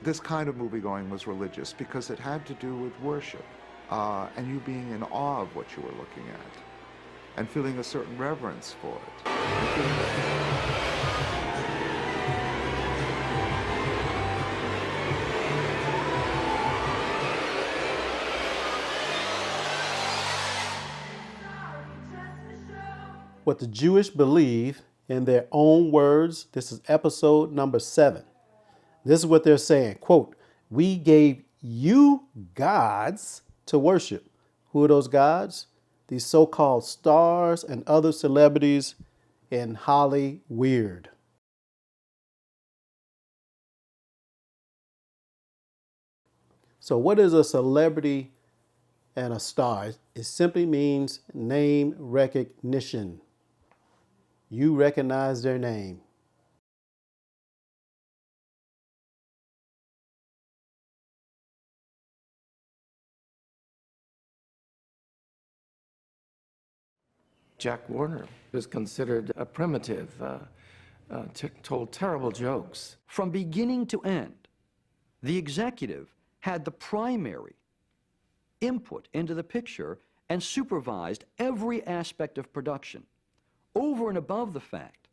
This kind of moviegoing was religious because it had to do with worship, and you being in awe of what you were looking at, and feeling a certain reverence for it. What the Jewish believe in their own words. This is episode number 7. This is what they're saying. Quote, "We gave you gods to worship." Who are those gods? These so-called stars and other celebrities in Hollywood. So what is a celebrity and a star? It simply means name recognition. You recognize their name. Jack Warner was considered a primitive, told terrible jokes. From beginning to end, the executive had the primary input into the picture and supervised every aspect of production, over and above the fact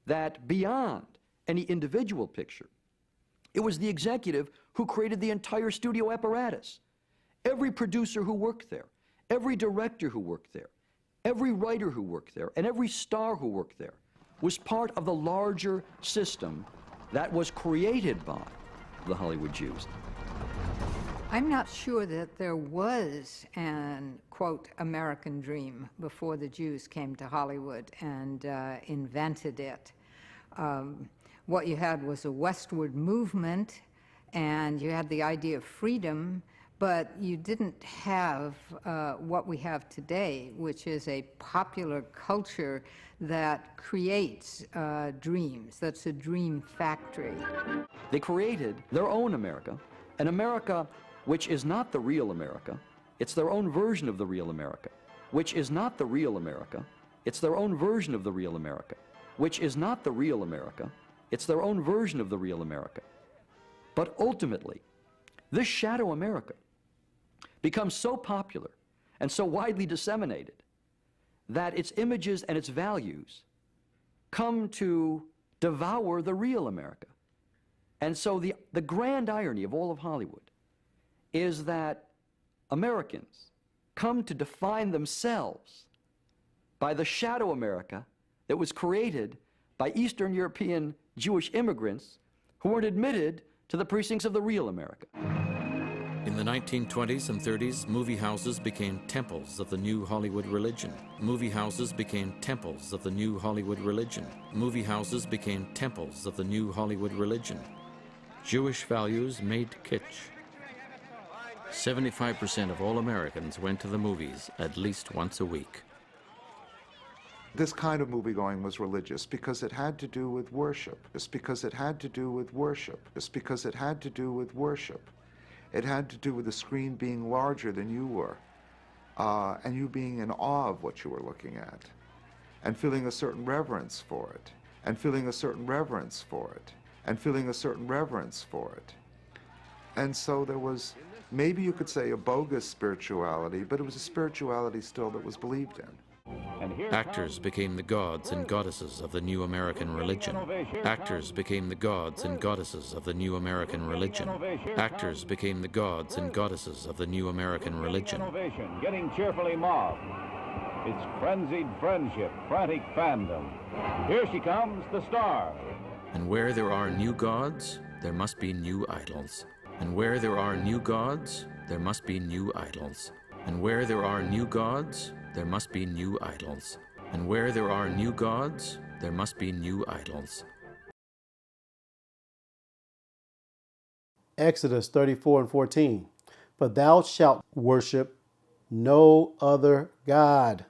that beyond any individual picture, it was the executive who created the entire studio apparatus. Every producer who worked there, every director who worked there, every writer who worked there, and every star who worked there was part of the larger system that was created by the Hollywood Jews. I'm not sure that there was an, quote, American dream before the Jews came to Hollywood and invented it. What you had was a westward movement, and you had the idea of freedom, but you didn't have what we have today, which is a popular culture that creates dreams. That's a dream factory. They created their own America, an America which is not the real America. It's their own version of the real America, which is not the real America. It's their own version of the real America, which is not the real America. It's their own version of the real America. But ultimately, this shadow America becomes so popular and so widely disseminated that its images and its values come to devour the real America. And so the grand irony of all of Hollywood is that Americans come to define themselves by the shadow America that was created by Eastern European Jewish immigrants who weren't admitted to the precincts of the real America. In the 1920s and 30s, movie houses became temples of the new Hollywood religion. Movie houses became temples of the new Hollywood religion. Movie houses became temples of the new Hollywood religion. Jewish values made kitsch. 75% of all Americans went to the movies at least once a week. This kind of moviegoing was religious because it had to do with worship. It's because it had to do with worship. It's because it had to do with worship. It had to do with the screen being larger than you were, and you being in awe of what you were looking at, and feeling a certain reverence for it, and feeling a certain reverence for it, and feeling a certain reverence for it. And so there was, maybe you could say, a bogus spirituality, but it was a spirituality still that was believed in. Actors became the gods and goddesses of the new American religion. Actors became the gods and goddesses of the new American religion. Actors became the gods and goddesses of the new American religion. Getting cheerfully mobbed. It's frenzied friendship, frantic fandom. Here she comes, the star. And where there are new gods, there must be new idols. And where there are new gods, there must be new idols. And where there are new gods, there must be new idols. And where there are new gods, there must be new idols. Exodus 34:14. But thou shalt worship no other God,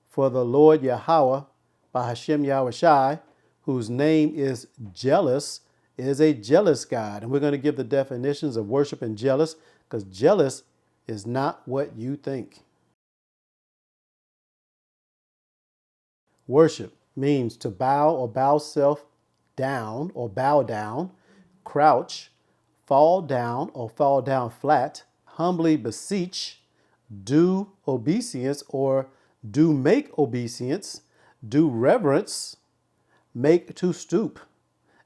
for the Lord Yahweh, by Hashem Yahushai, whose name is jealous, is a jealous God. And we're going to give the definitions of worship and jealous, because jealous is not what you think. Worship means to bow or bow self down or bow down, crouch, fall down or fall down flat, humbly beseech, do obeisance or do make obeisance, do reverence, make to stoop,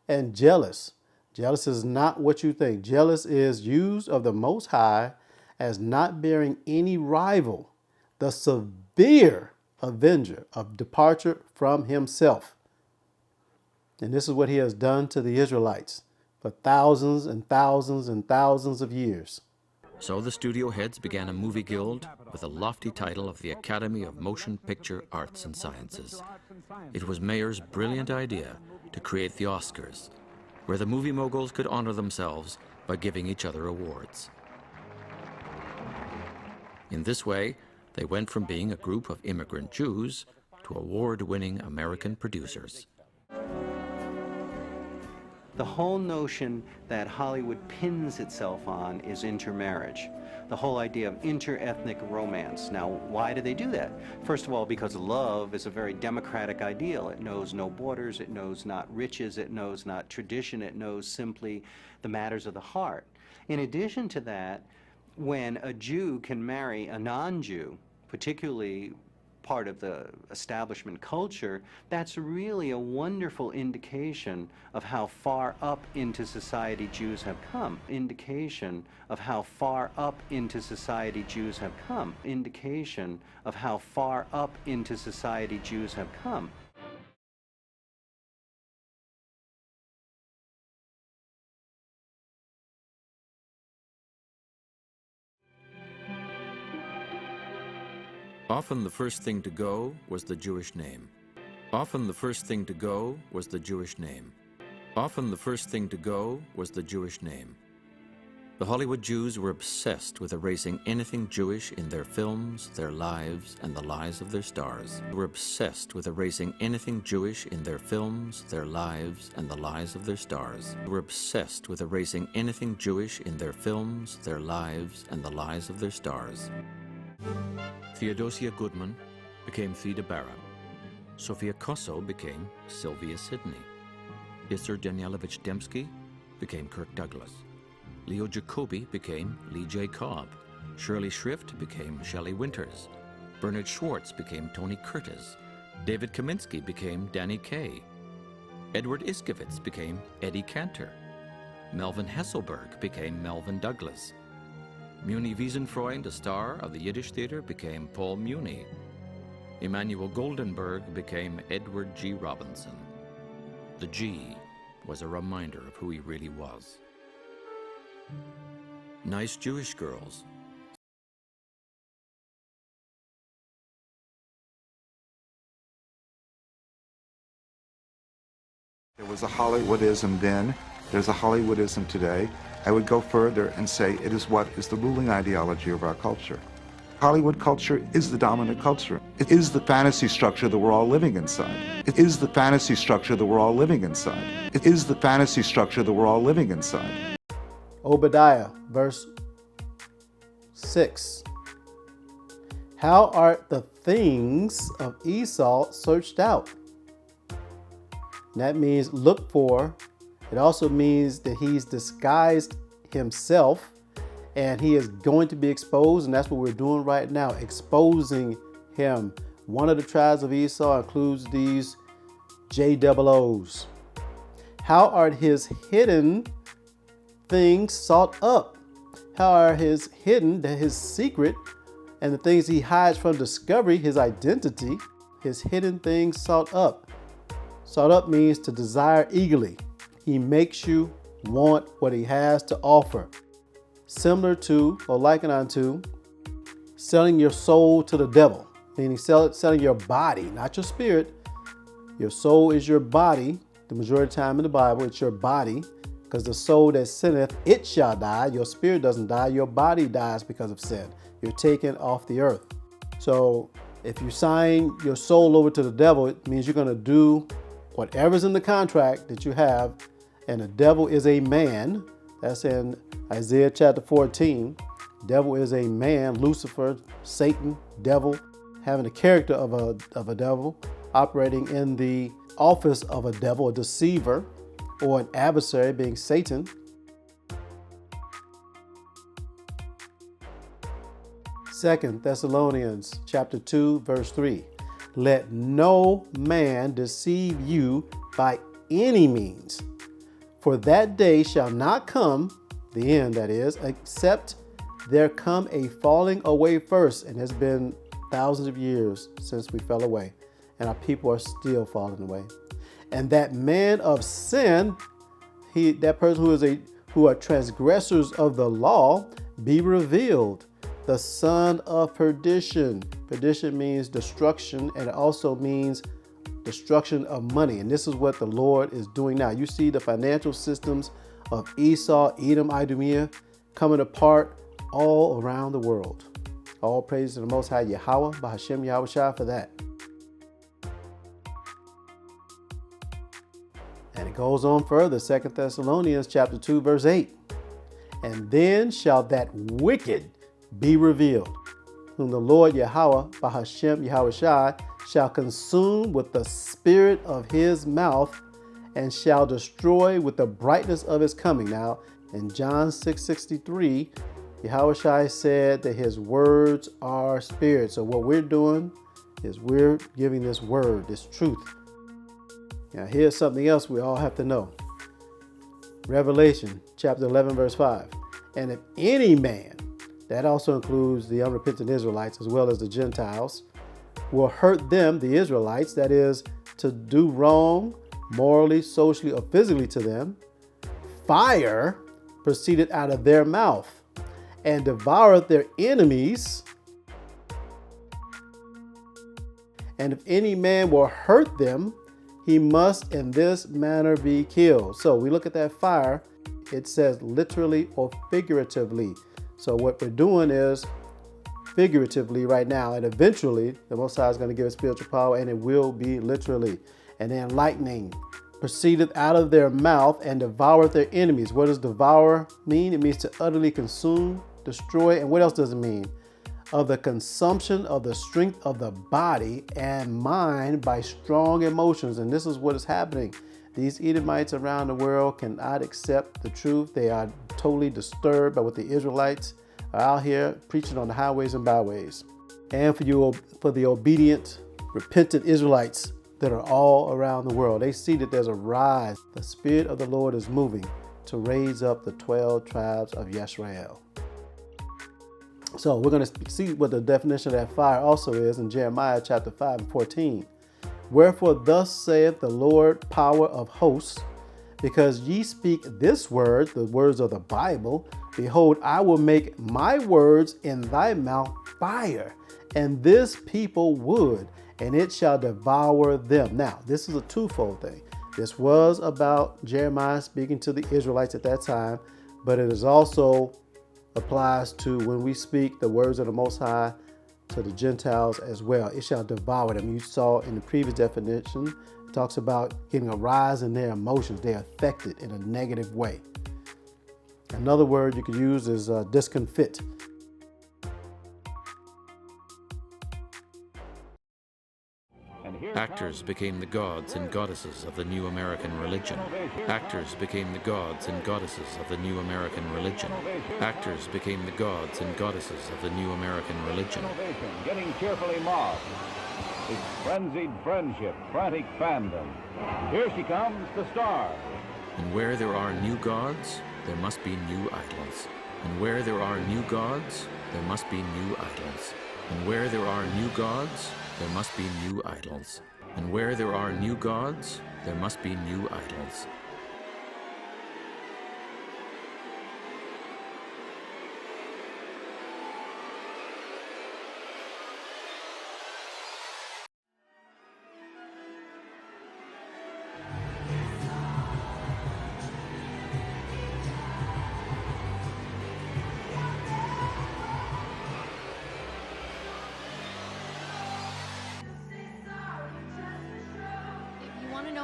and jealous. Jealous is not what you think. Jealous is used of the Most High as not bearing any rival, the severe avenger of departure from himself. And this is what he has done to the Israelites for thousands and thousands and thousands of years. So the studio heads began a movie guild with the lofty title of the Academy of Motion Picture Arts and Sciences. It was Mayer's brilliant idea to create the Oscars, where the movie moguls could honor themselves by giving each other awards. In this way, they went from being a group of immigrant Jews to award-winning American producers. The whole notion that Hollywood pins itself on is intermarriage. The whole idea of inter-ethnic romance. Now, why do they do that? First of all, because love is a very democratic ideal. It knows no borders, it knows not riches, it knows not tradition, it knows simply the matters of the heart. In addition to that, when a Jew can marry a non-Jew, particularly part of the establishment culture, that's really a wonderful indication of how far up into society Jews have come. Indication of how far up into society Jews have come. Indication of how far up into society Jews have come. Often the first thing to go was the Jewish name. Often the first thing to go was the Jewish name. Often the first thing to go was the Jewish name. The Hollywood Jews were obsessed with erasing anything Jewish in their films, their lives, and the lives of their stars. They were obsessed with erasing anything Jewish in their films, their lives, and the lives of their stars. They were obsessed with erasing anything Jewish in their films, their lives, and the lives of their stars. Theodosia Goodman became Theda Bara. Sofia Kosso became Sylvia Sidney. Isser Danielovich Dembski became Kirk Douglas. Leo Jacobi became Lee J. Cobb. Shirley Shrift became Shelley Winters. Bernard Schwartz became Tony Curtis. David Kaminsky became Danny Kaye. Edward Iskevitz became Eddie Cantor. Melvin Hesselberg became Melvin Douglas. Muni Wiesenfreund, a star of the Yiddish theater, became Paul Muni. Emanuel Goldenberg became Edward G. Robinson. The G was a reminder of who he really was. Nice Jewish girls. There was a Hollywoodism then, there's a Hollywoodism today. I would go further and say it is what is the ruling ideology of our culture. Hollywood culture is the dominant culture. It is the fantasy structure that we're all living inside. It is the fantasy structure that we're all living inside. It is the fantasy structure that we're all living inside. Obadiah, verse 6. How art the things of Esau searched out? And that means look for. It also means that he's disguised himself and he is going to be exposed, and that's what we're doing right now, exposing him. One of the tribes of Esau includes these JOOs. How are his hidden things sought up? How are his hidden, his secret, and the things he hides from discovery, his identity, his hidden things sought up? Sought up means to desire eagerly. He makes you want what he has to offer. Similar to, or likened unto, selling your soul to the devil, meaning selling your body, not your spirit. Your soul is your body. The majority of the time in the Bible, it's your body, because the soul that sinneth, it shall die. Your spirit doesn't die. Your body dies because of sin. You're taken off the earth. So if you sign your soul over to the devil, it means you're going to do whatever's in the contract that you have. And the devil is a man. That's in Isaiah chapter 14. Devil is a man, Lucifer, Satan, devil, having the character of a devil, operating in the office of a devil, a deceiver, or an adversary, being Satan. 2 Thessalonians chapter 2, verse 3. Let no man deceive you by any means, for that day shall not come, the end that is, except there come a falling away first. And it's been thousands of years since we fell away, and our people are still falling away. And that man of sin, that person who are transgressors of the law, be revealed, the son of perdition. Perdition means destruction, and it also means destruction of money. And this is what the Lord is doing now. You see the financial systems of Esau, Edom, Idumea coming apart all around the world. All praise to the Most High Yahweh, Bahashem Yahushua, for that. And it goes on further, 2 Thessalonians chapter 2, verse 8. And then shall that wicked be revealed, whom the Lord Yahweh, Bahashem Yahushua, shall consume with the spirit of his mouth, and shall destroy with the brightness of his coming. Now, in John 6:63, Yahushua said that his words are spirit. So what we're doing is we're giving this word, this truth. Now, here's something else we all have to know. Revelation chapter 11, verse 5. And if any man, that also includes the unrepentant Israelites as well as the Gentiles, will hurt them, the Israelites, that is, to do wrong morally, socially, or physically to them, fire proceeded out of their mouth and devoured their enemies. And if any man will hurt them, he must in this manner be killed. So we look at that fire, it says literally or figuratively. So what we're doing is figuratively right now, and eventually the Most High is going to give us spiritual power, and it will be literally. And then lightning proceeded out of their mouth and devoured their enemies. What does devour mean? It means to utterly consume, destroy. And what else does it mean? Of the consumption of the strength of the body and mind by strong emotions. And this is what is happening. These Edomites around the world cannot accept the truth. They are totally disturbed by what the Israelites are out here preaching on the highways and byways. And for the obedient, repentant Israelites that are all around the world, they see that there's a rise. The Spirit of the Lord is moving to raise up the 12 tribes of Yisrael. So we're going to see what the definition of that fire also is in Jeremiah chapter 5 and 14. Wherefore thus saith the Lord, power of hosts, because ye speak this word, the words of the Bible, behold, I will make my words in thy mouth fire, and this people wood, and it shall devour them. Now, this is a twofold thing. This was about Jeremiah speaking to the Israelites at that time, but it is also applies to when we speak the words of the Most High to the Gentiles as well. It shall devour them. You saw in the previous definition, it talks about getting a rise in their emotions. They are affected in a negative way. Another word you could use is discomfit. Actors became the gods and goddesses of the new American religion. Actors became the gods and goddesses of the new American religion. Actors became the gods and goddesses of the new American religion. Getting cheerfully mobbed. It's frenzied friendship, frantic fandom. Here she comes, the star. And where there are new gods, there must be new idols. And where there are new gods, there must be new idols. And where there are new gods, there must be new idols. And where there are new gods, there must be new idols.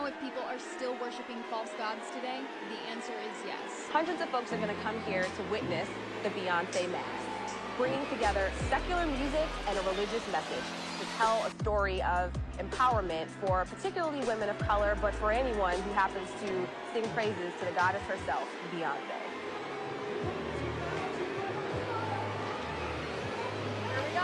If people are still worshiping false gods today, the answer is yes. Hundreds of folks are going to come here to witness the Beyonce Mass, bringing together secular music and a religious message to tell a story of empowerment for particularly women of color, but for anyone who happens to sing praises to the goddess herself, Beyonce. Here we go.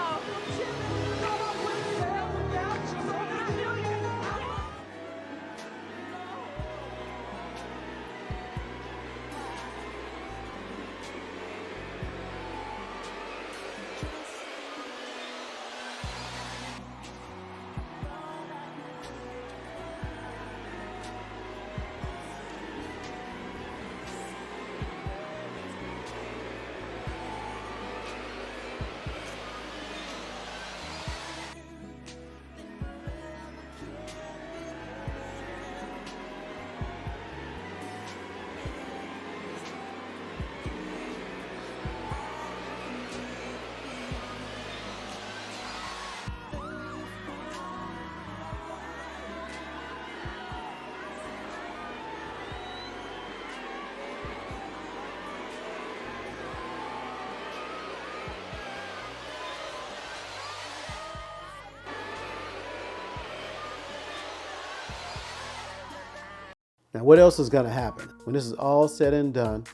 Now, what else is going to happen? When this is all said and done,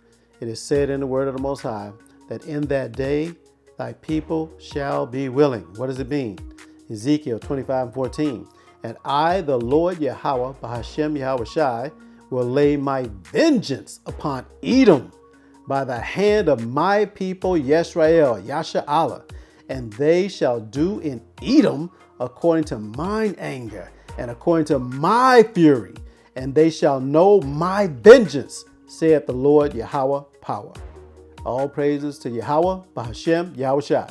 it is said in the word of the Most High that in that day thy people shall be willing. What does it mean? Ezekiel 25:14. And I, the Lord Yahweh, Bahashem Yahushai, will lay my vengeance upon Edom by the hand of my people Yisrael, Yasha Allah, and they shall do in Edom according to mine anger and according to my fury, and they shall know my vengeance, saith the Lord Yahweh power. All praises to Yahweh, Bahashem, Yahushai.